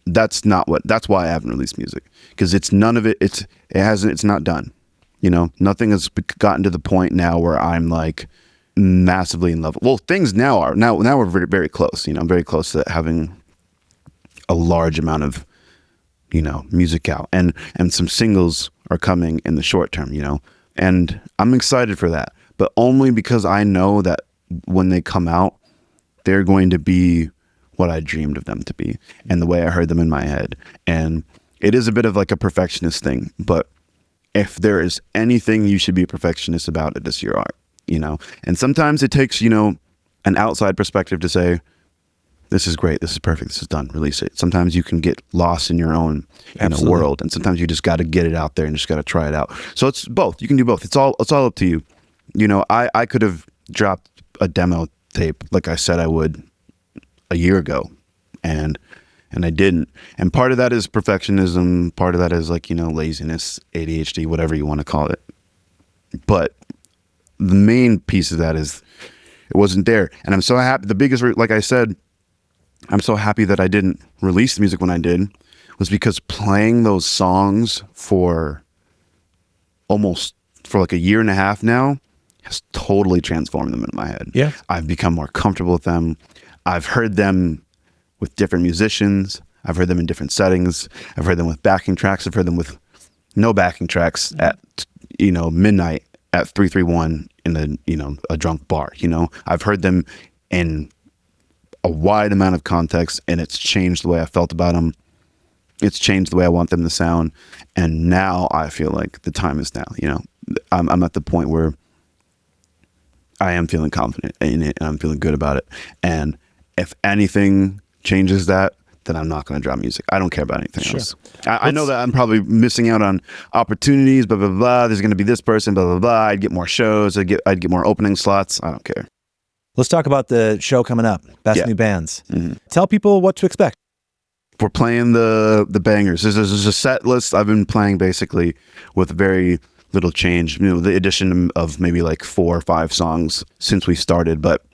that's why I haven't released music, because it's none of it. It's not done. Nothing has gotten to the point now where I'm like massively in love. Well, things now we're very, very close. I'm very close to having a large amount of, music out, and some singles are coming in the short term, and I'm excited for that, but only because I know that when they come out, they're going to be what I dreamed of them to be and the way I heard them in my head. And it is a bit of like a perfectionist thing, but if there is anything you should be a perfectionist about, it is your art. And sometimes it takes, an outside perspective to say, this is great, this is perfect, this is done, release it. Sometimes you can get lost in your own world, and sometimes you just got to get it out there and just got to try it out. So it's both. You can do both. It's all up to you. You know, I could have dropped a demo tape like I said I would a year ago, and I didn't. And part of that is perfectionism, part of that is like, you know, laziness, ADHD, whatever you want to call it. But the main piece of that is it wasn't there. And I'm so happy. The biggest, like I said, I'm so happy that I didn't release the music when I did, was because playing those songs for like a year and a half now has totally transformed them in my head. Yeah. I've become more comfortable with them. I've heard them with different musicians. I've heard them in different settings. I've heard them with backing tracks. I've heard them with no backing tracks at, you know, midnight at 331 in a drunk bar. You know, I've heard them in a wide amount of context, and it's changed the way I felt about them. It's changed the way I want them to sound. And now I feel like the time is now. You know, I'm at the point where I am feeling confident in it, and I'm feeling good about it. And if anything changes that, then I'm not going to drop music. I don't care about anything else. I know that I'm probably missing out on opportunities, blah, blah, blah. There's going to be this person, blah, blah, blah. I'd get more shows. I'd get more opening slots. I don't care. Let's talk about the show coming up, Best New Bands. Mm-hmm. Tell people what to expect. We're playing the bangers. There's a set list I've been playing basically with very little change. You know, the addition of maybe like 4 or 5 songs since we started, but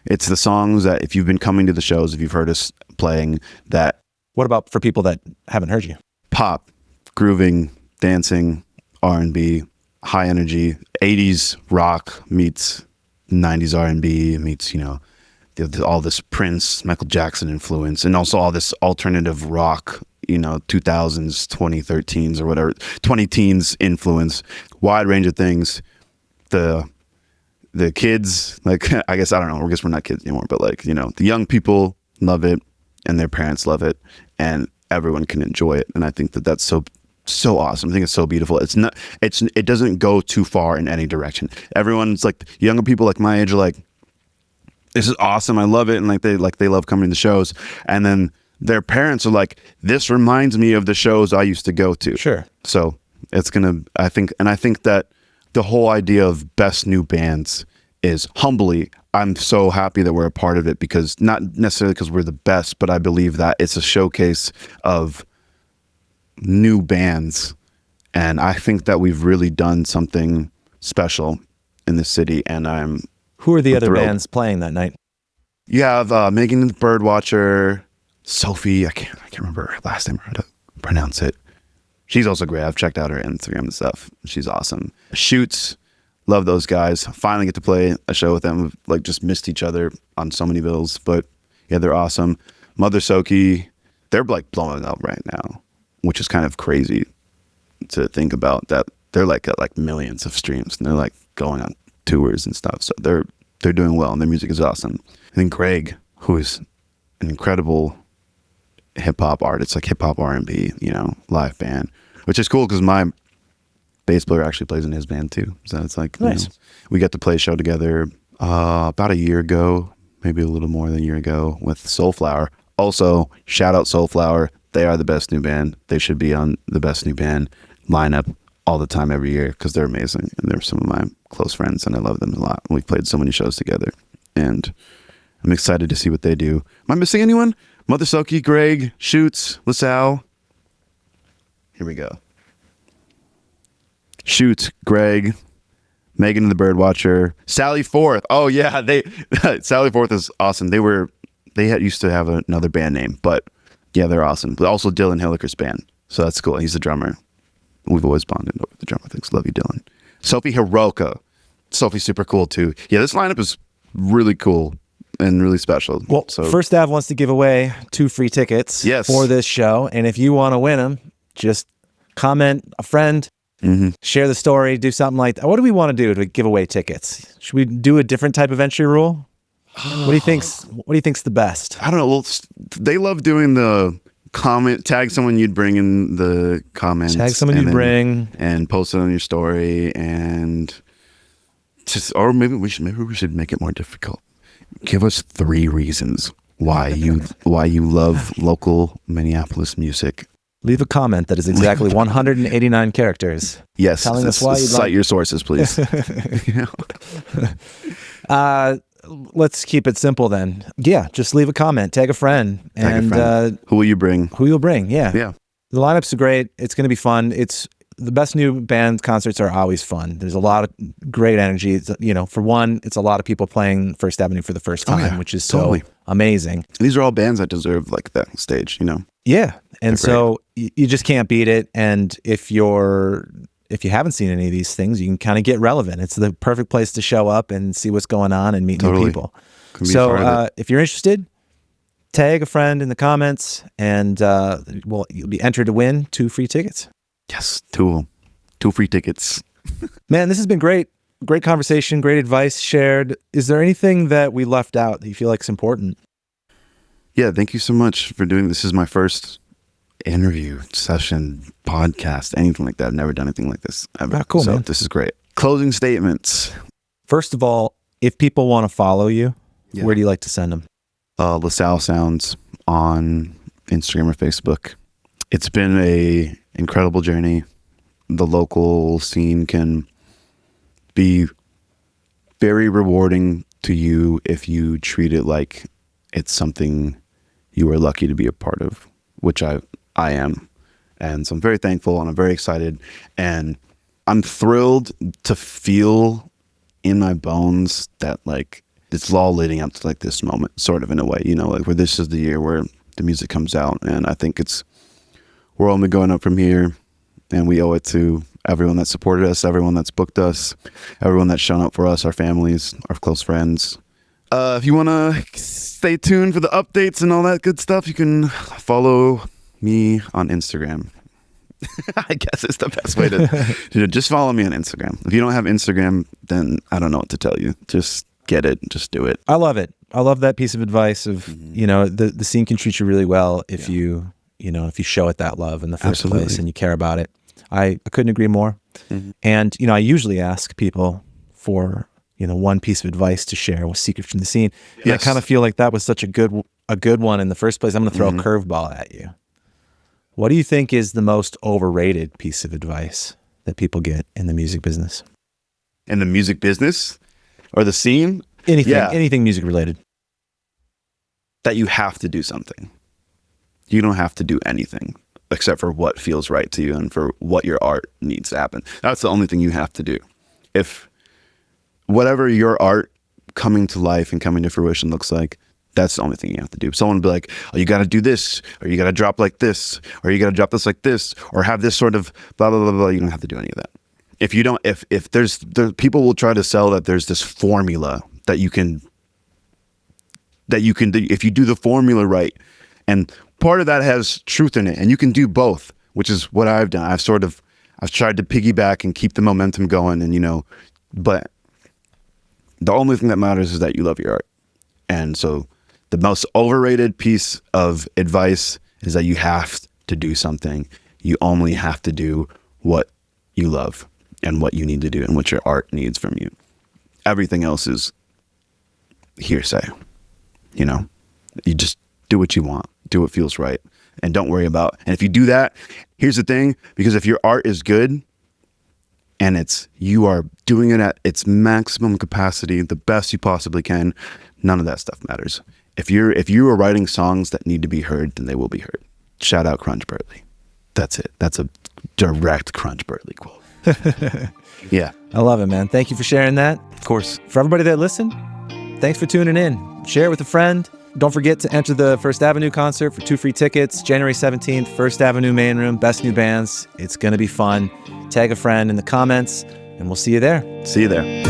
it's the songs that if you've been coming to the shows, if you've heard us playing, that. What about for people that haven't heard you? Pop, grooving, dancing, R&B, high energy, 80s rock meets 90s R&B meets, you know, all this Prince, Michael Jackson influence, and also all this alternative rock, you know, 2000s, 2013s or whatever, 20 teens influence, wide range of things. The kids, like, I guess we're not kids anymore, but like, you know, the young people love it and their parents love it and everyone can enjoy it. And I think that that's so awesome. I think it's so beautiful. It doesn't go too far in any direction. Everyone's like, younger people like my age are like, this is awesome, I love it, and they love coming to shows. And then their parents are like, this reminds me of the shows I used to go to. Sure. So it's I think that the whole idea of best new bands is, humbly, I'm so happy that we're a part of it, because not necessarily because we're the best, but I believe that it's a showcase of new bands. And I think that we've really done something special in the city, and Who are the other thrilled. bands playing that night? You have Megan the Birdwatcher, Sophie, I can't remember her last name, how to pronounce it. She's also great. I've checked out her Instagram and stuff. She's awesome. Shoots, love those guys. Finally get to play a show with them. We've, like, just missed each other on so many bills, but yeah, they're awesome. Mother Soki, they're like blowing up right now, which is kind of crazy to think about, that they're like at like millions of streams and they're like going on tours and stuff. So they're doing well and their music is awesome. And then Greg, who is an incredible hip hop artist, like hip hop R&B, you know, live band, which is cool because my bass player actually plays in his band too. So it's like, nice. You know, we got to play a show together about a year ago, maybe a little more than a year ago, with Soulflower. Also, shout out Soulflower. They are the best new band. They should be on the best new band lineup all the time, every year, because they're amazing. And they're some of my close friends and I love them a lot. We've played so many shows together and I'm excited to see what they do. Am I missing anyone? Mother Soki, Greg, Shoots, LaSalle. Here we go. Shoots, Greg, Megan and the Birdwatcher, Sally Forth. Oh yeah, Sally Forth is awesome. They used to have another band name, but yeah, they're awesome. But also Dylan Hilliker's band, so that's cool. He's the drummer. We've always bonded over the drummer things. Love you, Dylan. Sophie Hiroka. Sophie's super cool too. Yeah, this lineup is really cool and really special. Well, so First Ave wants to give away 2 free tickets for this show. And if you want to win them, just comment a friend, share the story, do something like that. What do we want to do to give away tickets? Should we do a different type of entry rule? What do you think's the best? I don't know. Well, they love doing the comment, tag someone you'd bring in the comments. Tag someone you'd bring. And post it on your story, and maybe we should make it more difficult. Give us 3 reasons why you love local Minneapolis music. Leave a comment that is exactly 189 characters. Yes, telling us why you'd cite like your sources, please. Let's keep it simple then. Yeah, just leave a comment, tag a friend, Tag a friend. Who will you bring? Who you'll bring? Yeah. The lineups are great. It's going to be fun. It's the best new band concerts are always fun. There's a lot of great energy. It's, for one, it's a lot of people playing First Avenue for the first time, which is so amazing. These are all bands that deserve like that stage, Yeah, and so you just can't beat it. And if you haven't seen any of these things, you can kind of get relevant. It's the perfect place to show up and see what's going on and meet new people. So if you're interested, tag a friend in the comments, and you'll be entered to win 2 free tickets. Yes, 2 free tickets. Man, this has been great. Great conversation, great advice shared. Is there anything that we left out that you feel like is important? Yeah, thank you so much for doing this. This is my first interview session, podcast, anything like that. I've never done anything like this ever. Oh, cool, man. This is great. Closing statements. First of all, if people want to follow you, where do you like to send them? Lasalle Sounds on Instagram or Facebook. It's been a incredible journey. The local scene can be very rewarding to you if you treat it like it's something you are lucky to be a part of, which I am. And so I'm very thankful, and I'm very excited, and I'm thrilled to feel in my bones that like it's all leading up to like this moment, sort of, in a way, like where this is the year where the music comes out. And I think we're only going up from here, and we owe it to everyone that supported us, everyone that's booked us, everyone that's shown up for us, our families, our close friends. If you want to stay tuned for the updates and all that good stuff, you can follow me on Instagram. I guess it's the best way to just follow me on Instagram. If you don't have Instagram, then I don't know what to tell you. Just get it. Just do it. I love it. I love that piece of advice of, the scene can treat you really well if you show it that love in the first place and you care about it. I couldn't agree more. Mm-hmm. And, I usually ask people for, one piece of advice to share with Secret from the Scene. And I kind of feel like that was such a good one in the first place. I'm going to throw a curveball at you. What do you think is the most overrated piece of advice that people get in the music business? In the music business or the scene? Anything music related. That you have to do something. You don't have to do anything except for what feels right to you and for what your art needs to happen. That's the only thing you have to do. If whatever your art coming to life and coming to fruition looks like, that's the only thing you have to do. Someone would be like, oh, you got to do this, or you got to drop like this, or you got to drop this like this, or have this sort of blah, blah, blah, blah. You don't have to do any of that. If you don't, if people will try to sell that there's this formula that you can do, if you do the formula right. And part of that has truth in it, and you can do both, which is what I've done. I've tried to piggyback and keep the momentum going, and but the only thing that matters is that you love your art. And so the most overrated piece of advice is that you have to do something. You only have to do what you love and what you need to do and what your art needs from you. Everything else is hearsay. You just do what you want, do what feels right, and don't worry about. And if you do that, here's the thing, because if your art is good and you are doing it at its maximum capacity, the best you possibly can, none of that stuff matters. If you are writing songs that need to be heard, then they will be heard. Shout out Crunch Burley. That's it. That's a direct Crunch Burley quote. Yeah. I love it, man. Thank you for sharing that. Of course. For everybody that listened, thanks for tuning in. Share it with a friend. Don't forget to enter the First Avenue concert for 2 free tickets. January 17th, First Avenue Main Room, Best New Bands. It's going to be fun. Tag a friend in the comments, and we'll see you there. See you there.